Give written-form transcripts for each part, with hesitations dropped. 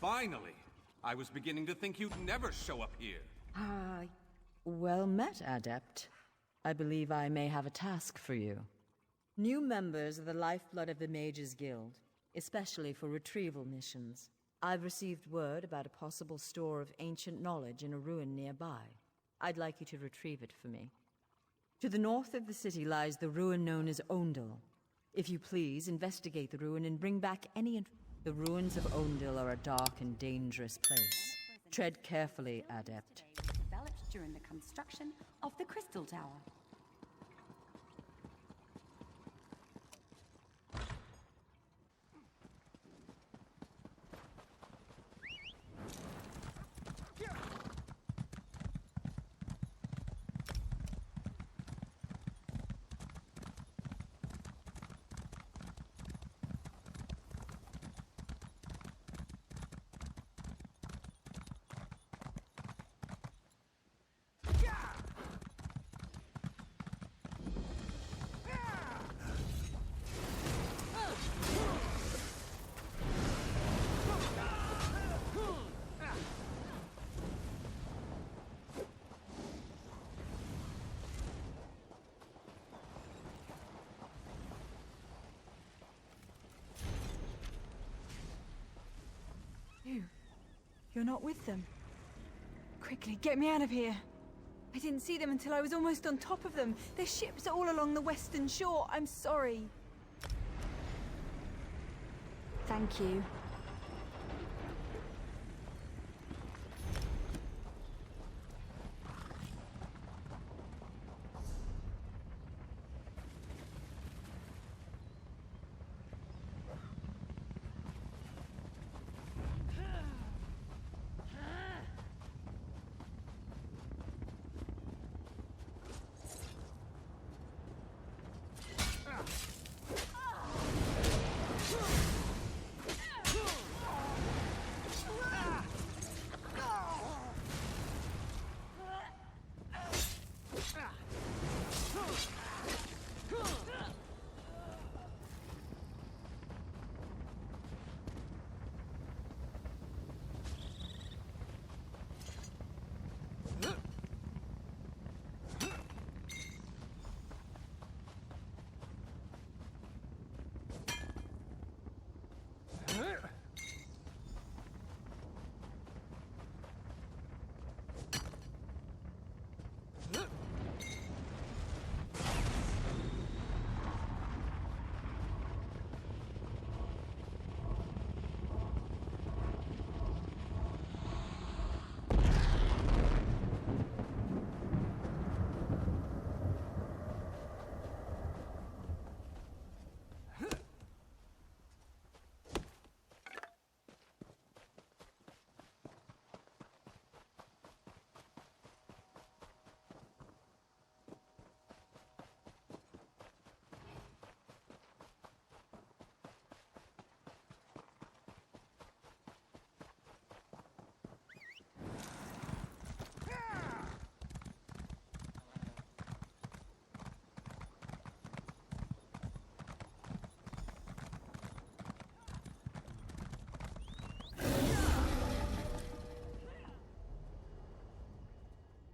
Finally! I was beginning to think you'd never show up here. Well met, Adept. I believe I may have a task for you. New members are the lifeblood of the Mages Guild, especially for retrieval missions. I've received word about a possible store of ancient knowledge in a ruin nearby. I'd like you to retrieve it for me. To the north of the city lies the ruin known as Ondil. If you please, investigate the ruin and bring back any The ruins of Ondil are a dark and dangerous place. Tread carefully, Adept. Developed during the construction of the Crystal Tower. You're not with them. Quickly, get me out of here. I didn't see them until I was almost on top of them. Their ships are all along the western shore. I'm sorry. Thank you.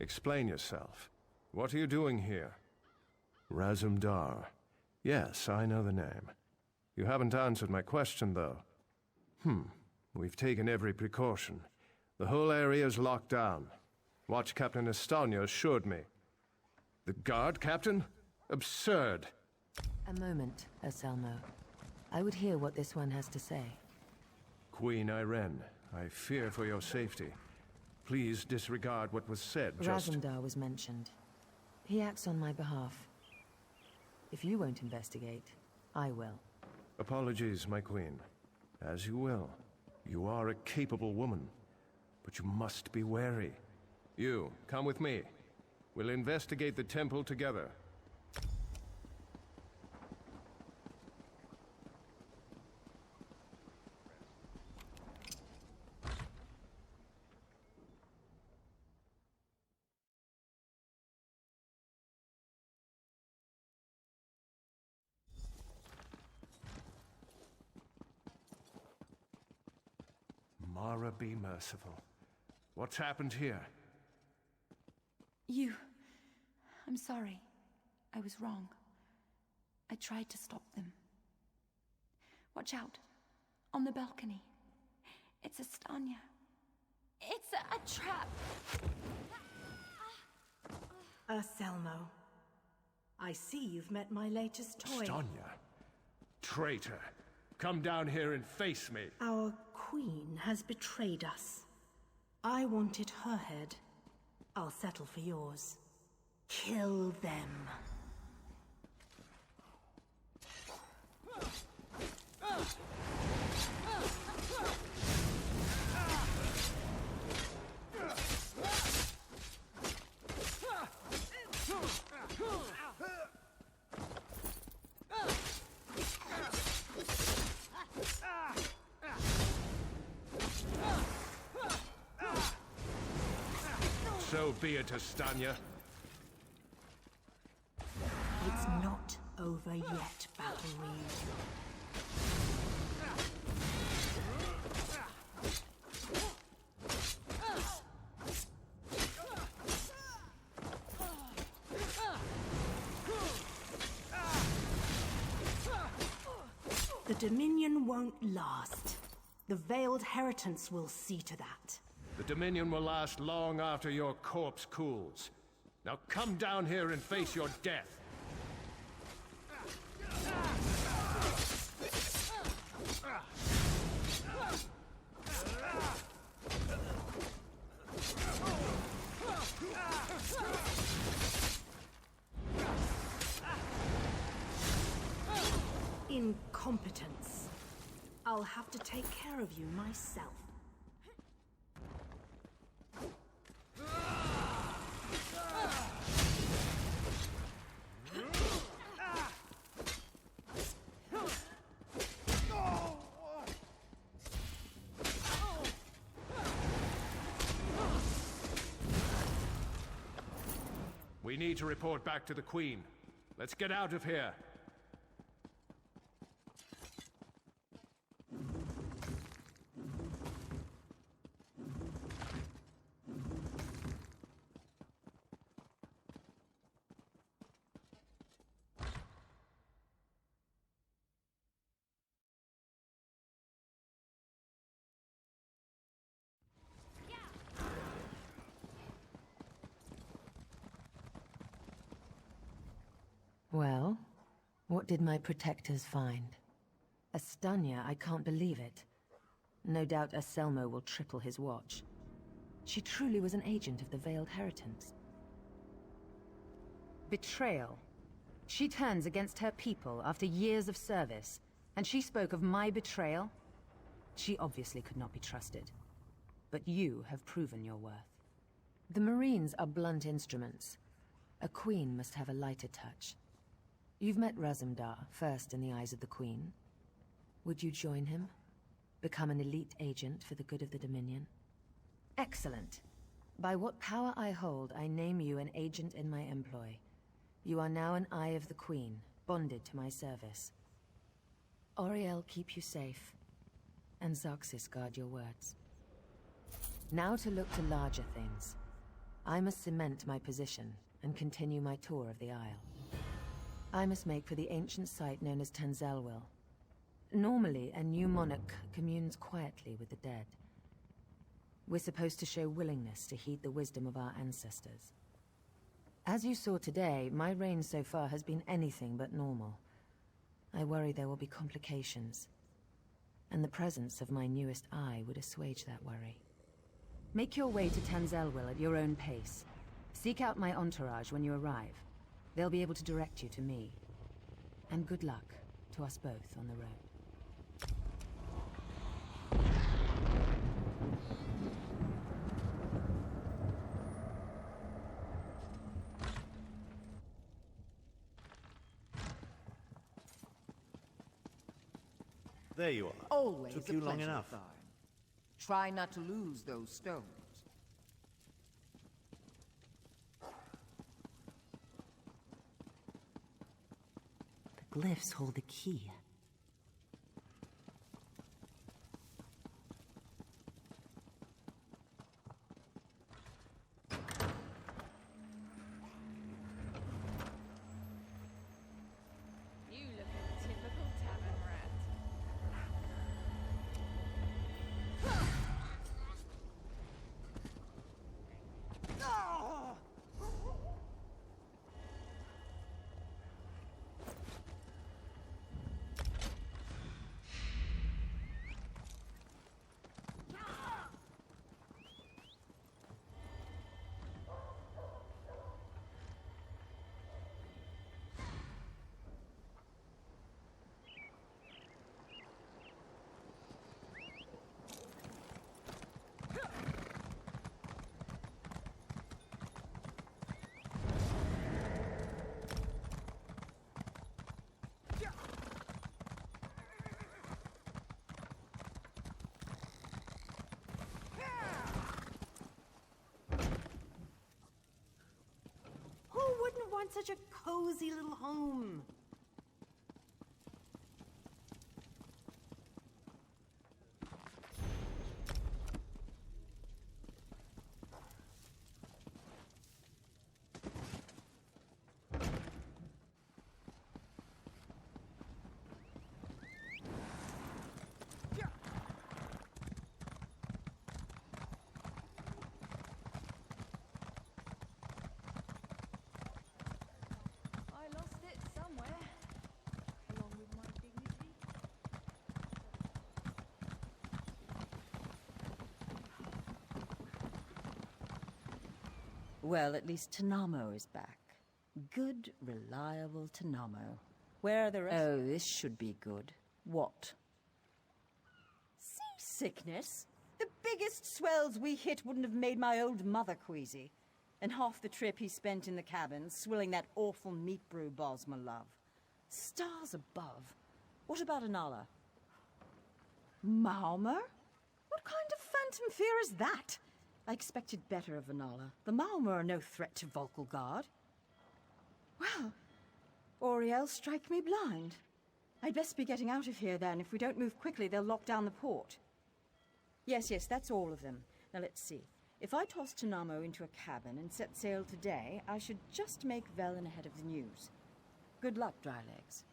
Explain yourself. What are you doing here? Razumdar. Yes, I know the name. You haven't answered my question, though. We've taken every precaution. The whole area is locked down. Watch Captain Estonia assured me. The guard, Captain? Absurd. A moment, Anselmo. I would hear what this one has to say. Queen Irene, I fear for your safety. Please disregard what was said, Razumdar was mentioned. He acts on my behalf. If you won't investigate, I will. Apologies, my queen. As you will. You are a capable woman. But you must be wary. You, come with me. We'll investigate the temple together. Mara, be merciful. What's happened here? I'm sorry. I was wrong. I tried to stop them. Watch out. On the balcony. It's Estanya. It's a trap! Selmo. I see you've met my latest toy. Stanya? Traitor. Come down here and face me. Our queen has betrayed us. I wanted her head. I'll settle for yours. Kill them. So be it, Estanya. It's not over yet, Battle Reeve. The Dominion won't last. The Veiled Heritance will see to that. The Dominion will last long after your corpse cools. Now come down here and face your death. Incompetence. I'll have to take care of you myself. We need to report back to the Queen. Let's get out of here. Well, what did my protectors find? Estanya, I can't believe it. No doubt Selmo will triple his watch. She truly was an agent of the Veiled Heritance. Betrayal. She turns against her people after years of service, and she spoke of my betrayal? She obviously could not be trusted. But you have proven your worth. The Marines are blunt instruments. A queen must have a lighter touch. You've met Razumdar, first in the eyes of the Queen. Would you join him? Become an elite agent for the good of the Dominion? Excellent. By what power I hold, I name you an agent in my employ. You are now an Eye of the Queen, bonded to my service. Oriel keep you safe, and Zarxis guard your words. Now to look to larger things. I must cement my position and continue my tour of the Isle. I must make for the ancient site known as Tanzelwil. Normally, a new monarch communes quietly with the dead. We're supposed to show willingness to heed the wisdom of our ancestors. As you saw today, my reign so far has been anything but normal. I worry there will be complications, and the presence of my newest eye would assuage that worry. Make your way to Tanzelwil at your own pace. Seek out my entourage when you arrive. They'll be able to direct you to me. And good luck to us both on the road. There you are. Always Took a you long pleasure, enough. Tharn. Try not to lose those stones. The glyphs hold the key. find such a cozy little home. I lost it somewhere, along with my dignity. Well, at least Tanamo is back. Good, reliable Tanamo. Where are the rest? Oh, this should be good. What? Seasickness? The biggest swells we hit wouldn't have made my old mother queasy. And half the trip he spent in the cabin, swilling that awful meat brew Bosma love. Stars above. What about Anala? Malmer? What kind of phantom fear is that? I expected better of Anala. The Malmer are no threat to Volkelgard. Well, Oriel, strike me blind. I'd best be getting out of here then. If we don't move quickly, they'll lock down the port. Yes, that's all of them. Now let's see. If I toss Tanamo into a cabin and set sail today, I should just make Velen ahead of the news. Good luck, Drylegs.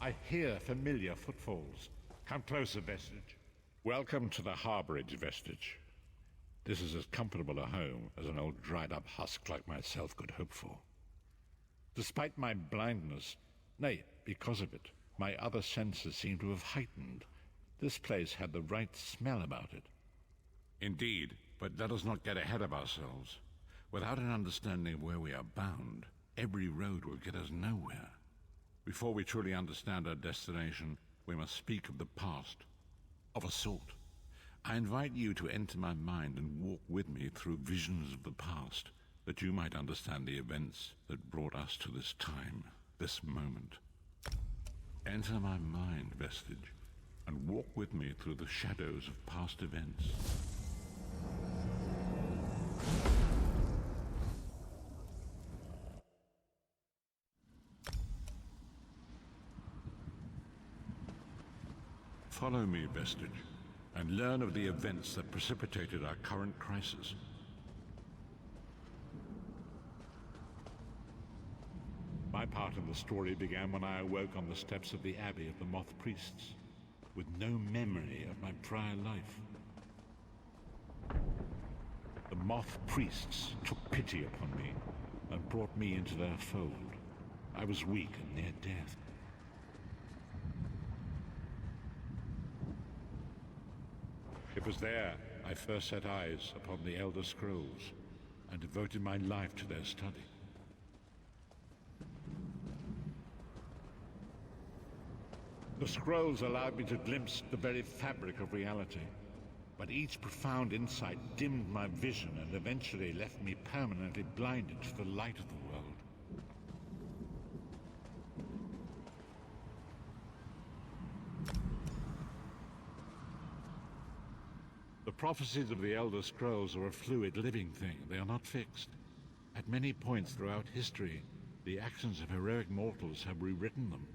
I hear familiar footfalls. Come closer, Vestige. Welcome to the Harborage, Vestige. This is as comfortable a home as an old dried-up husk like myself could hope for. Despite my blindness, nay, because of it, my other senses seem to have heightened. This place had the right smell about it. Indeed, but let us not get ahead of ourselves. Without an understanding of where we are bound, every road will get us nowhere. Before we truly understand our destination, we must speak of the past. Of a sort. I invite you to enter my mind and walk with me through visions of the past, that you might understand the events that brought us to this time, this moment. Enter my mind, Vestige, and walk with me through the shadows of past events. Follow me, Vestige, and learn of the events that precipitated our current crisis. My part in the story began when I awoke on the steps of the Abbey of the Moth Priests, with no memory of my prior life. The Moth Priests took pity upon me and brought me into their fold. I was weak and near death. It was there I first set eyes upon the Elder Scrolls and devoted my life to their study. The scrolls allowed me to glimpse the very fabric of reality, but each profound insight dimmed my vision and eventually left me permanently blinded to the light of the world. The prophecies of the Elder Scrolls are a fluid, living thing. They are not fixed. At many points throughout history, the actions of heroic mortals have rewritten them.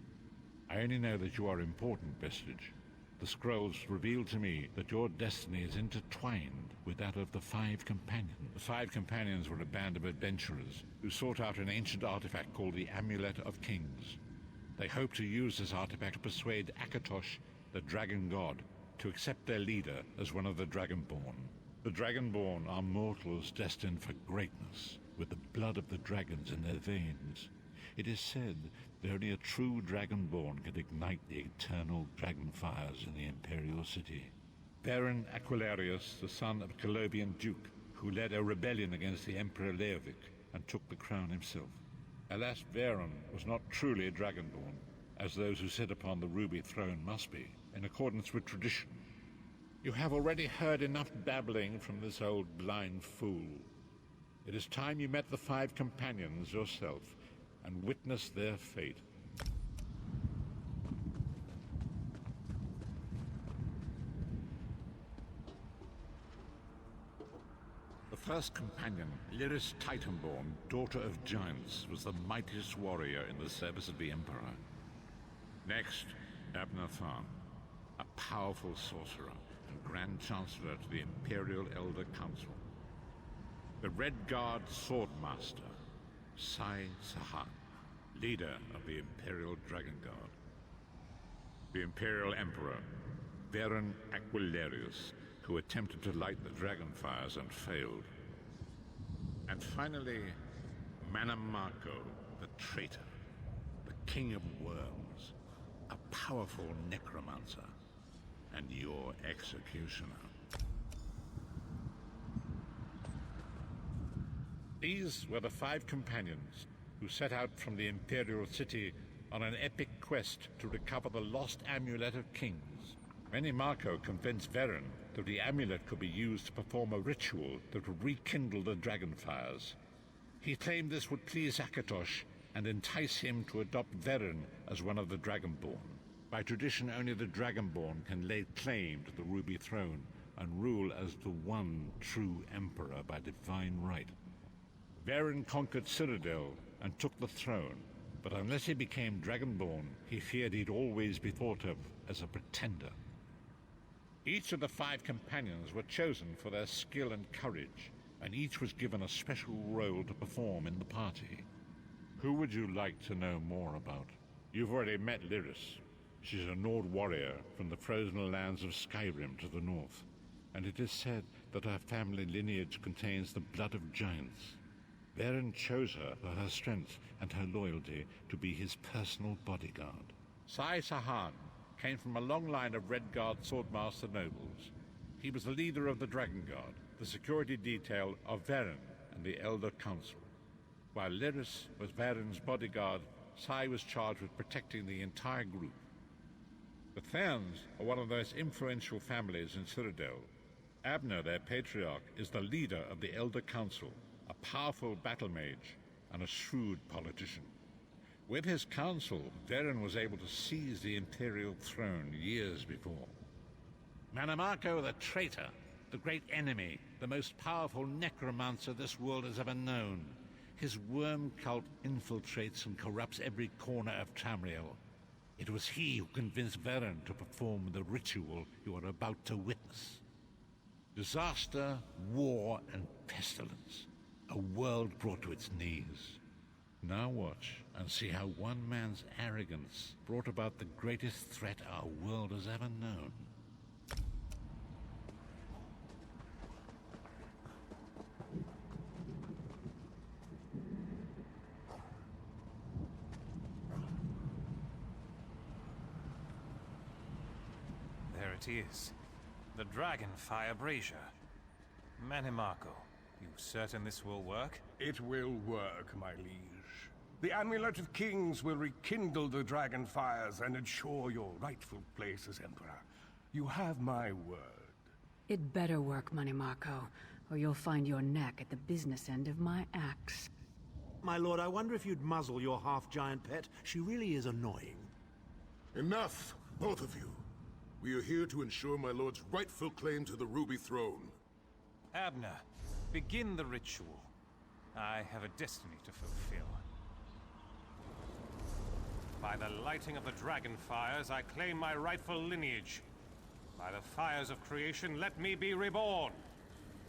I only know that you are important, Vestige. The scrolls reveal to me that your destiny is intertwined with that of the Five Companions. The Five Companions were a band of adventurers who sought out an ancient artifact called the Amulet of Kings. They hoped to use this artifact to persuade Akatosh, the Dragon God, to accept their leader as one of the Dragonborn. The Dragonborn are mortals destined for greatness, with the blood of the dragons in their veins. It is said that only a true Dragonborn can ignite the eternal dragon fires in the Imperial City. Baron Aquilarius, the son of Colovian Duke, who led a rebellion against the Emperor Leovic and took the crown himself. Alas, Baron was not truly a Dragonborn, as those who sit upon the ruby throne must be, in accordance with tradition. You have already heard enough babbling from this old blind fool. It is time you met the Five Companions yourself and witnessed their fate. The first companion, Lyris Titanborn, daughter of giants, was the mightiest warrior in the service of the Emperor. Next, Abner Tharn, a powerful sorcerer and Grand Chancellor to the Imperial Elder Council. The Red Guard Swordmaster, Sai Sahan, leader of the Imperial Dragon Guard. The Imperial Emperor, Baron Aquilarius, who attempted to light the dragon fires and failed. And finally, Manamako, the traitor, the King of Worms, a powerful Necromancer, and your executioner. These were the Five Companions who set out from the Imperial City on an epic quest to recover the lost Amulet of Kings. Manamako convinced Veren that the amulet could be used to perform a ritual that would rekindle the dragon fires. He claimed this would please Akatosh and entice him to adopt Veren as one of the Dragonborn. By tradition, only the Dragonborn can lay claim to the Ruby Throne and rule as the one true Emperor by divine right. Veren conquered Cyrodiil and took the throne, but unless he became Dragonborn, he feared he'd always be thought of as a pretender. Each of the Five Companions were chosen for their skill and courage, and each was given a special role to perform in the party. Who would you like to know more about? You've already met Lyris. She's a Nord warrior from the frozen lands of Skyrim to the north, and it is said that her family lineage contains the blood of giants. Veren chose her for her strength and her loyalty to be his personal bodyguard. Sai Sahan came from a long line of Red Guard Swordmaster nobles. He was the leader of the Dragon Guard, the security detail of Veren and the Elder Council. While Lyris was Veren's bodyguard, Sai was charged with protecting the entire group. The Therns are one of the most influential families in Cyrodiil. Abner, their patriarch, is the leader of the Elder Council, a powerful battle mage and a shrewd politician. With his council, Veren was able to seize the Imperial throne years before. Manamako the traitor, the great enemy, the most powerful necromancer this world has ever known. His worm cult infiltrates and corrupts every corner of Tamriel. It was he who convinced Veren to perform the ritual you are about to witness. Disaster, war, and pestilence. A world brought to its knees. Now watch and see how one man's arrogance brought about the greatest threat our world has ever known. There it is. The Dragonfire Brazier. Manamako, you certain this will work? It will work, my liege. The Amulet of Kings will rekindle the dragon fires and ensure your rightful place as Emperor. You have my word. It better work, Money Marco, or you'll find your neck at the business end of my axe. My lord, I wonder if you'd muzzle your half-giant pet. She really is annoying. Enough, both of you. We are here to ensure my lord's rightful claim to the Ruby Throne. Abner, begin the ritual. I have a destiny to fulfill. By the lighting of the dragon fires, I claim my rightful lineage. By the fires of creation, let me be reborn.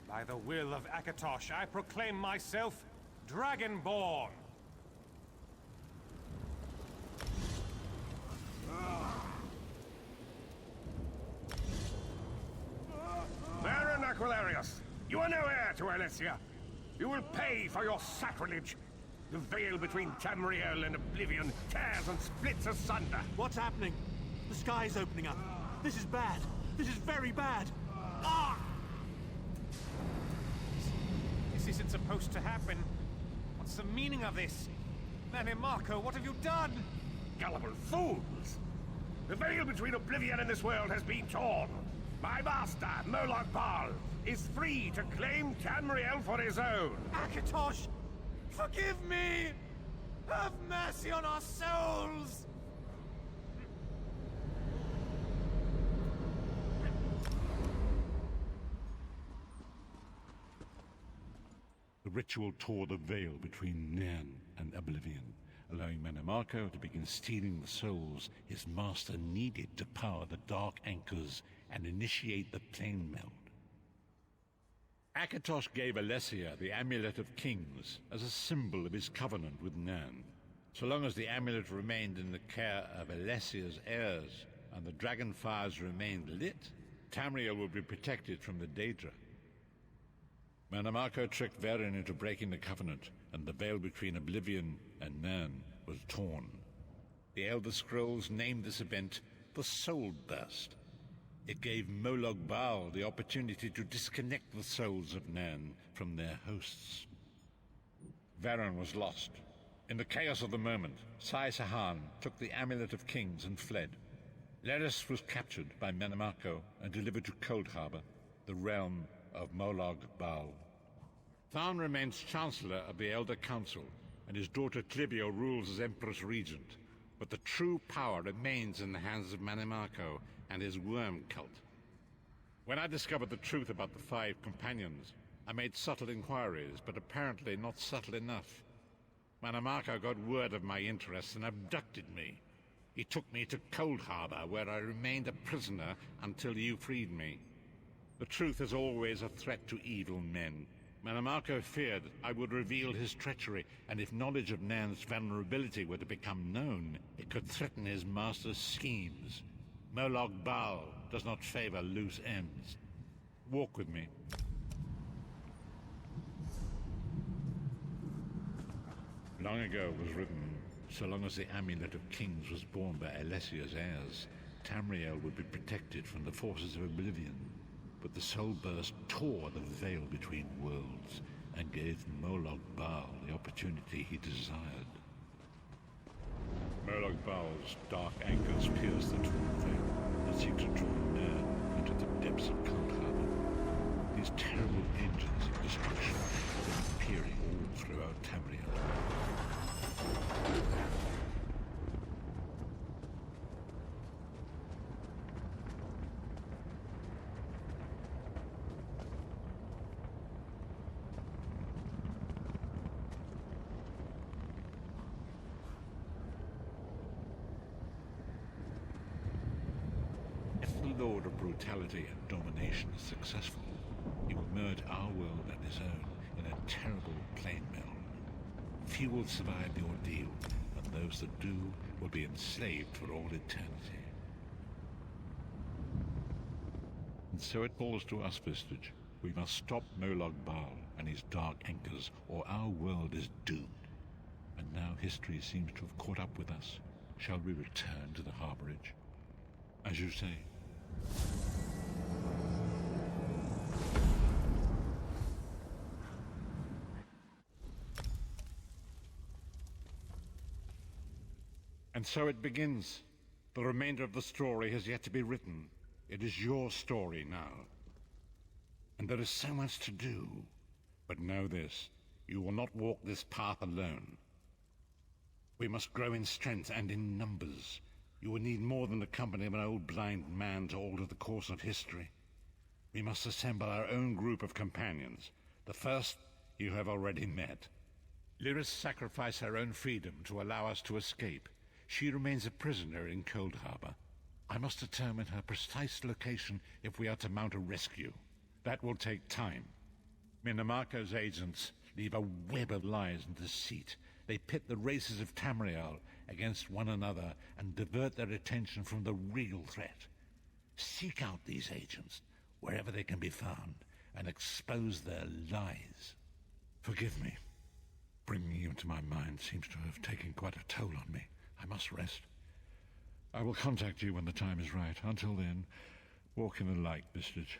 By the will of Akatosh, I proclaim myself Dragonborn. Baron Aquilarius, you are no heir to Alessia. You will pay for your sacrilege. The veil between Tamriel and Oblivion tears and splits asunder. What's happening? The sky's opening up. This is bad. This is very bad. Ah! This isn't supposed to happen. What's the meaning of this? Manny Marco, what have you done? Gullible fools! The veil between Oblivion and this world has been torn. My master, Moloch Baal, is free to claim Tamriel for his own. Akatosh, forgive me! Have mercy on our souls! The ritual tore the veil between Nan and Oblivion, allowing Mannimarco to begin stealing the souls his master needed to power the Dark Anchors and initiate the plane meld. Akatosh gave Alessia the Amulet of Kings as a symbol of his covenant with Nan. So long as the amulet remained in the care of Alessia's heirs and the dragon fires remained lit, Tamriel would be protected from the Daedra. Mannimarco tricked Varen into breaking the covenant, and the veil between Oblivion and Nan was torn. The Elder Scrolls named this event the Soul Burst. It gave Moloch Baal the opportunity to disconnect the souls of Nan from their hosts. Varen was lost. In the chaos of the moment, Sai Sahan took the Amulet of Kings and fled. Leris was captured by Mannimarco and delivered to Cold Harbor, the realm of Moloch Baal. Tharn remains Chancellor of the Elder Council, and his daughter Clivio rules as Empress Regent. But the true power remains in the hands of Mannimarco and his worm cult. When I discovered the truth about the 5 companions, I made subtle inquiries, but apparently not subtle enough. Mannimarco got word of my interests and abducted me. He took me to Cold Harbor, where I remained a prisoner until you freed me. The truth is always a threat to evil men. Mannimarco feared I would reveal his treachery, and if knowledge of Nan's vulnerability were to become known, it could threaten his master's schemes. Moloch Baal does not favor loose ends. Walk with me. Long ago was written, so long as the Amulet of Kings was borne by Alessia's heirs, Tamriel would be protected from the forces of Oblivion. But the Soul Burst tore the veil between worlds and gave Moloch Baal the opportunity he desired. Moloch Baal's dark anchors pierce the torn veil and seek to draw Nan into the depths of Cold Harbor. These terrible engines of destruction have been appearing all throughout Tamriel. Lord of brutality and domination is successful, he will merge our world and his own in a terrible plane meld. Few will survive the ordeal, and those that do will be enslaved for all eternity. And so it falls to us, Vestige. We must stop Moloch Baal and his dark anchors, or our world is doomed. And now history seems to have caught up with us. Shall we return to the harborage? As you say. And so it begins. The remainder of the story has yet to be written. It is your story now. And there is so much to do. But know this, you will not walk this path alone. We must grow in strength and in numbers. You will need more than the company of an old blind man to alter the course of history. We must assemble our own group of companions. The first you have already met. Lyris sacrificed her own freedom to allow us to escape. She remains a prisoner in Cold Harbor. I must determine her precise location if we are to mount a rescue. That will take time. Minimarco's agents leave a web of lies and deceit. They pit the races of Tamriel against one another and divert their attention from the real threat. Seek out these agents, wherever they can be found, and expose their lies. Forgive me. Bringing you into my mind seems to have taken quite a toll on me. I must rest. I will contact you when the time is right. Until then, walk in the light, Vistage.